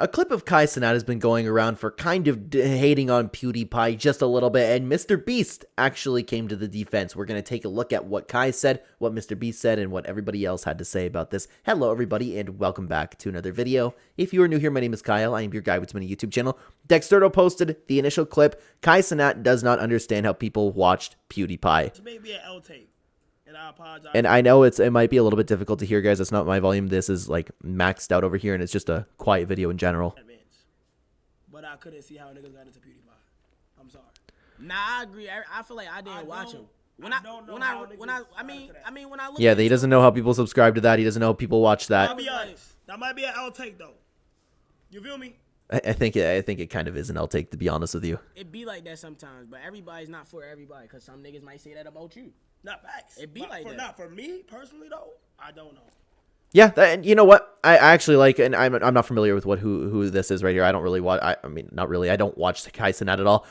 A clip of Kai Cenat has been going around for kind of hating on PewDiePie just a little bit, and Mr. Beast actually came to the defense. We're going to take a look at what Kai said, what Mr. Beast said, and what everybody else had to say about this. Hello, everybody, and welcome back to another video. If you are new here, my name is Kyle. I am your guy with my YouTube channel. Dexterdo posted the initial clip. Kai Cenat does not understand how people watched PewDiePie. This may be an L tape. And I apologize. And I know it might be a little bit difficult to hear, guys. It's not my volume. This is like maxed out over here, and it's just a quiet video in general. But I couldn't see how niggas got into PewDiePie. I'm sorry. Nah, I agree. I feel like I didn't watch him. When I look. Yeah, he doesn't know how people subscribe to that. He doesn't know how people watch that. I'll be honest. That might be an L take though. You feel me? I think it kind of is an L take, to be honest with you. It be like that sometimes, but everybody's not for everybody, because some niggas might say that about you. Not facts. It be like that. Not for me personally though. I don't know. Yeah, and you know what? I actually like, and I'm not familiar with who this is right here. I don't really watch. I mean, not really. I don't watch Kai Cenat at all.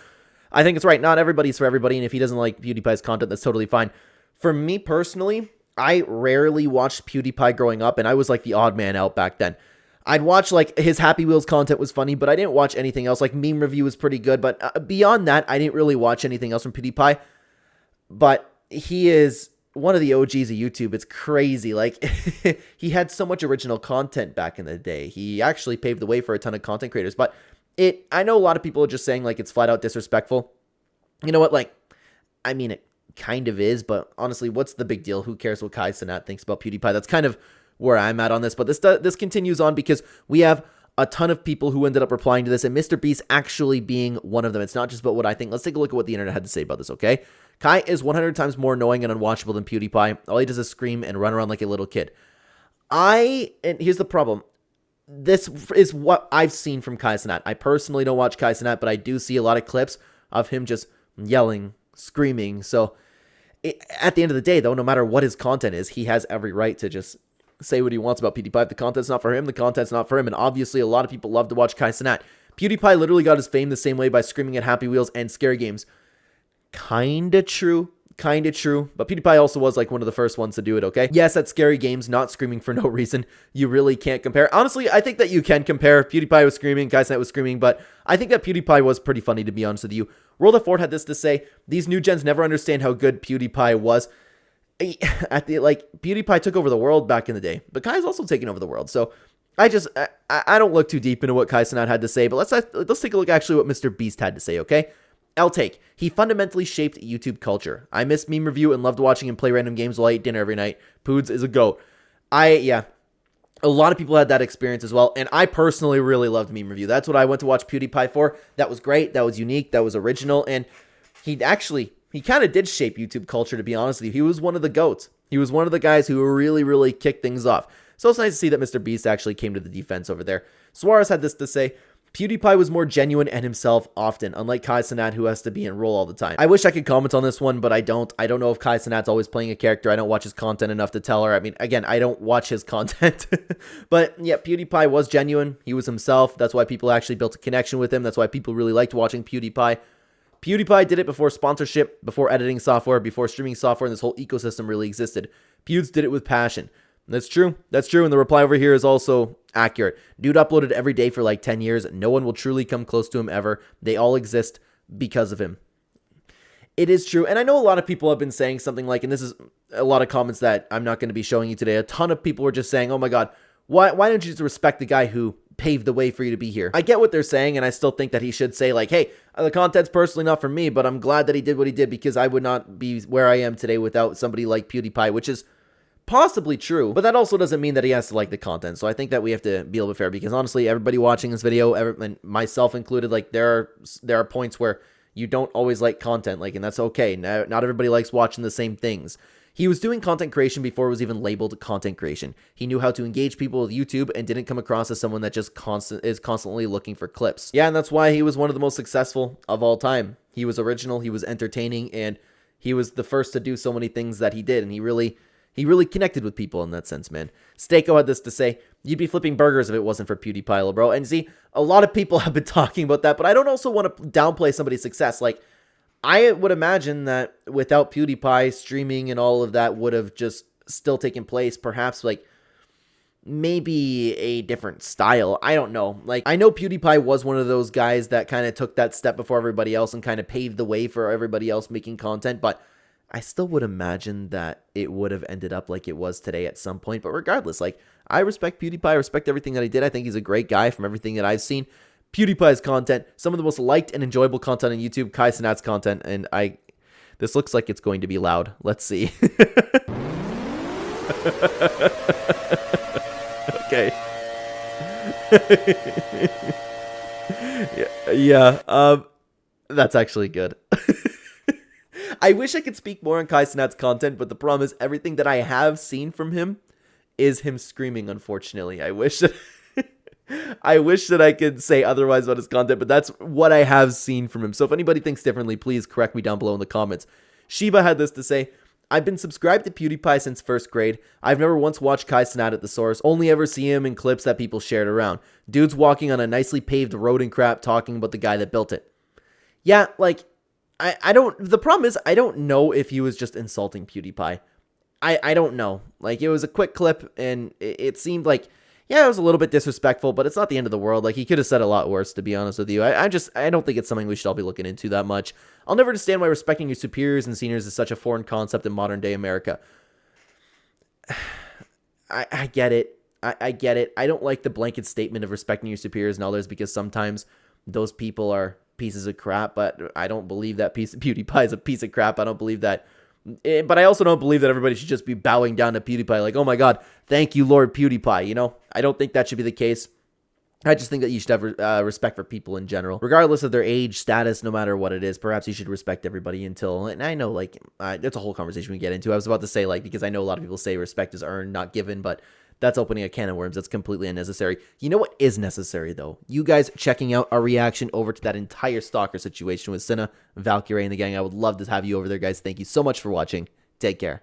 I think it's right. Not everybody's for everybody, and if he doesn't like PewDiePie's content, that's totally fine. For me personally, I rarely watched PewDiePie growing up, and I was like the odd man out back then. I'd watch, like, his Happy Wheels content was funny, but I didn't watch anything else. Like, meme review was pretty good, but beyond that, I didn't really watch anything else from PewDiePie. But he is one of the OGs of YouTube. It's crazy. Like, he had so much original content back in the day. He actually paved the way for a ton of content creators. But I know a lot of people are just saying, like, it's flat out disrespectful. You know what? Like, I mean, it kind of is, but honestly, what's the big deal? Who cares what Kai Cenat thinks about PewDiePie? That's kind of where I'm at on this, but this continues on because we have a ton of people who ended up replying to this, and Mr. Beast actually being one of them. It's not just about what I think. Let's take a look at what the internet had to say about this, okay? Kai is 100 times more annoying and unwatchable than PewDiePie. All he does is scream and run around like a little kid. And here's the problem. This is what I've seen from Kai Cenat. I personally don't watch Kai Cenat, but I do see a lot of clips of him just yelling, screaming. So at the end of the day, though, no matter what his content is, he has every right to just say what he wants about PewDiePie. If the content's not for him, the content's not for him. And obviously, a lot of people love to watch Kai Cenat. PewDiePie literally got his fame the same way by screaming at Happy Wheels and scary games. Kinda true. But PewDiePie also was like one of the first ones to do it, okay? Yes, at scary games, not screaming for no reason. You really can't compare. Honestly, I think that you can compare. PewDiePie was screaming, Kai Cenat was screaming, but I think that PewDiePie was pretty funny, to be honest with you. World of Fort had this to say: these new gens never understand how good PewDiePie was. PewDiePie took over the world back in the day, but Kai's also taking over the world. So I don't look too deep into what Kai Cenat had to say, but let's take a look actually what Mr. Beast had to say, okay? I'll take. He fundamentally shaped YouTube culture. I miss meme review and loved watching him play random games while I ate dinner every night. Poods is a goat. Yeah. A lot of people had that experience as well, and I personally really loved meme review. That's what I went to watch PewDiePie for. That was great. That was unique. That was original, and he kind of did shape YouTube culture, to be honest with you. He was one of the GOATs. He was one of the guys who really, really kicked things off. So it's nice to see that Mr. Beast actually came to the defense over there. Suarez had this to say: PewDiePie was more genuine and himself often, unlike Kai Cenat, who has to be in role all the time. I wish I could comment on this one, but I don't. I don't know if Kai Cenat's always playing a character. I don't watch his content enough to tell her. I mean, again, I don't watch his content. But yeah, PewDiePie was genuine. He was himself. That's why people actually built a connection with him. That's why people really liked watching PewDiePie. PewDiePie did it before sponsorship, before editing software, before streaming software, and this whole ecosystem really existed. Pewds did it with passion. That's true. That's true. And the reply over here is also accurate. Dude uploaded every day for like 10 years. No one will truly come close to him ever. They all exist because of him. It is true. And I know a lot of people have been saying something like, and this is a lot of comments that I'm not going to be showing you today. A ton of people were just saying, oh my God, why don't you just respect the guy who paved the way for you to be here? I get what they're saying, and I still think that he should say, like, hey, the content's personally not for me, but I'm glad that he did what he did, because I would not be where I am today without somebody like PewDiePie, which is possibly true, but that also doesn't mean that he has to like the content. So I think that we have to be a little bit fair, because honestly, everybody watching this video, and myself included, like, there are points where you don't always like content, like, and that's okay. Not everybody likes watching the same things. He was doing content creation before it was even labeled content creation. He knew how to engage people with YouTube and didn't come across as someone that just is constantly looking for clips. Yeah, and that's why he was one of the most successful of all time. He was original, he was entertaining, and he was the first to do so many things that he did, and he really connected with people in that sense, man. Stako had this to say: you'd be flipping burgers if it wasn't for PewDiePie, bro. And see, a lot of people have been talking about that, but I don't also want to downplay somebody's success. Like, I would imagine that without PewDiePie, streaming and all of that would have just still taken place. Perhaps, like, maybe a different style. I don't know. Like, I know PewDiePie was one of those guys that kind of took that step before everybody else and kind of paved the way for everybody else making content, but I still would imagine that it would have ended up like it was today at some point. But regardless, like, I respect PewDiePie. I respect everything that he did. I think he's a great guy from everything that I've seen. PewDiePie's content, some of the most liked and enjoyable content on YouTube, Kai Cenat's content, and this looks like it's going to be loud. Let's see. Okay. Yeah, that's actually good. I wish I could speak more on Kai Cenat's content, but the problem is everything that I have seen from him is him screaming, unfortunately. I wish that I could say otherwise about his content, but that's what I have seen from him. So if anybody thinks differently, please correct me down below in the comments. Shiba had this to say: I've been subscribed to PewDiePie since 1st grade. I've never once watched Kai Cenat at the source, only ever see him in clips that people shared around. Dude's walking on a nicely paved road and crap talking about the guy that built it. Yeah, like, I don't, the problem is I don't know if he was just insulting PewDiePie. I don't know. Like, it was a quick clip, and it seemed like, yeah, it was a little bit disrespectful, but it's not the end of the world. Like, he could have said a lot worse, to be honest with you. I don't think it's something we should all be looking into that much. I'll never understand why respecting your superiors and seniors is such a foreign concept in modern day America. I get it. I get it. I don't like the blanket statement of respecting your superiors and others because sometimes those people are pieces of crap, but I don't believe that PewDiePie is a piece of crap. I don't believe that. But I also don't believe that everybody should just be bowing down to PewDiePie like, oh my god, thank you, Lord PewDiePie, you know? I don't think that should be the case. I just think that you should have respect for people in general, regardless of their age, status, no matter what it is. Perhaps you should respect everybody until, and I know, like, that's a whole conversation we get into. I was about to say, like, because I know a lot of people say respect is earned, not given, but that's opening a can of worms. That's completely unnecessary. You know what is necessary, though? You guys checking out our reaction over to that entire stalker situation with Cinna, Valkyrie, and the gang. I would love to have you over there, guys. Thank you so much for watching. Take care.